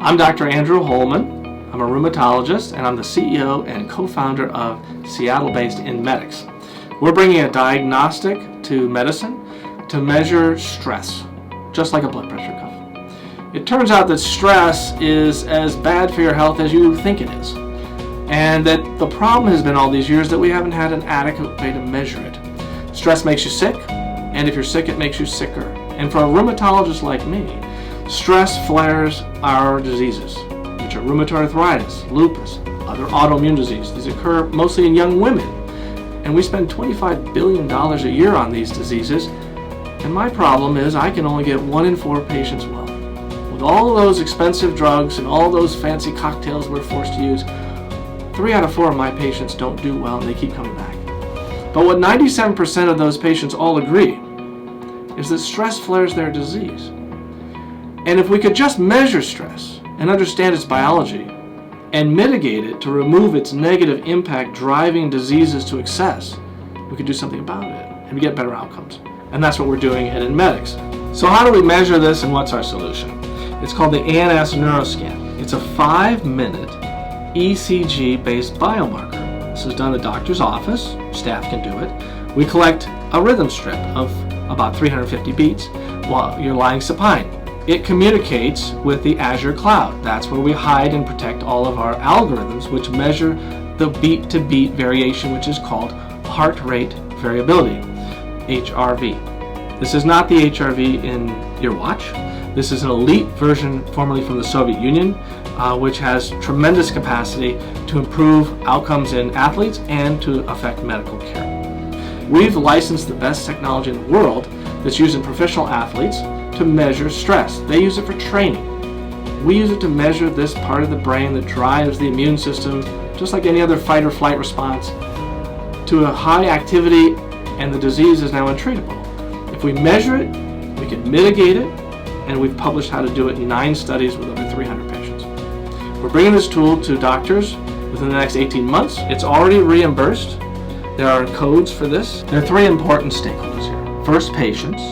I'm Dr. Andrew Holman. I'm a rheumatologist, and I'm the CEO and co-founder of Seattle-based Inmedix. We're bringing a diagnostic to medicine to measure stress, just like a blood pressure cuff. It turns out that stress is as bad for your health as you think it is, and that the problem has been all these years that we haven't had an adequate way to measure it. Stress makes you sick, and if you're sick, it makes you sicker. And for a rheumatologist like me, stress flares our diseases, which are rheumatoid arthritis, lupus, other autoimmune diseases. These occur mostly in young women, and we spend $25 billion a year on these diseases. And my problem is I can only get 1 in 4 patients well. With all those expensive drugs and all those fancy cocktails we're forced to use, 3 out of 4 of my patients don't do well and they keep coming back. But what 97% of those patients all agree is that stress flares their disease. And if we could just measure stress and understand its biology and mitigate it to remove its negative impact driving diseases to excess, we could do something about it and we get better outcomes. And that's what we're doing at Inmedix. So how do we measure this and what's our solution? It's called the ANS Neuroscan. It's a 5-minute ECG-based biomarker. This is done at the doctor's office. Staff can do it. We collect a rhythm strip of about 350 beats while you're lying supine. It communicates with the Azure cloud. That's where we hide and protect all of our algorithms, which measure the beat-to-beat variation, which is called heart rate variability, HRV. This is not the HRV in your watch. This is an elite version formerly from the Soviet Union, which has tremendous capacity to improve outcomes in athletes and to affect medical care. We've licensed the best technology in the world that's used in professional athletes to measure stress. They use it for training. We use it to measure this part of the brain that drives the immune system, just like any other fight or flight response, to a high activity, and the disease is now untreatable. If we measure it, we can mitigate it, and we've published how to do it in 9 studies with over 300 patients. We're bringing this tool to doctors within the next 18 months. It's already reimbursed. There are codes for this. There are 3 important stakeholders here. First, patients.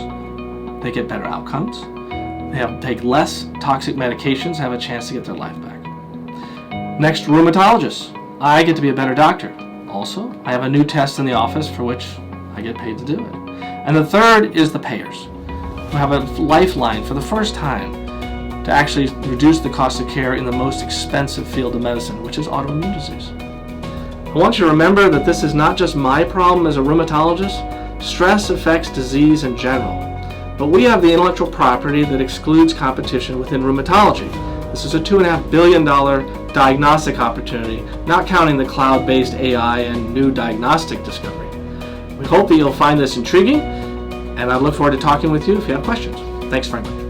They get better outcomes. They have to take less toxic medications, have a chance to get their life back. Next, rheumatologists. I get to be a better doctor. Also, I have a new test in the office for which I get paid to do it. And the third is the payers, who have a lifeline for the first time to actually reduce the cost of care in the most expensive field of medicine, which is autoimmune disease. I want you to remember that this is not just my problem as a rheumatologist. Stress affects disease in general. But we have the intellectual property that excludes competition within rheumatology. This is a $2.5 billion diagnostic opportunity, not counting the cloud-based AI and new diagnostic discovery. We hope that you'll find this intriguing, and I look forward to talking with you if you have questions. Thanks very much.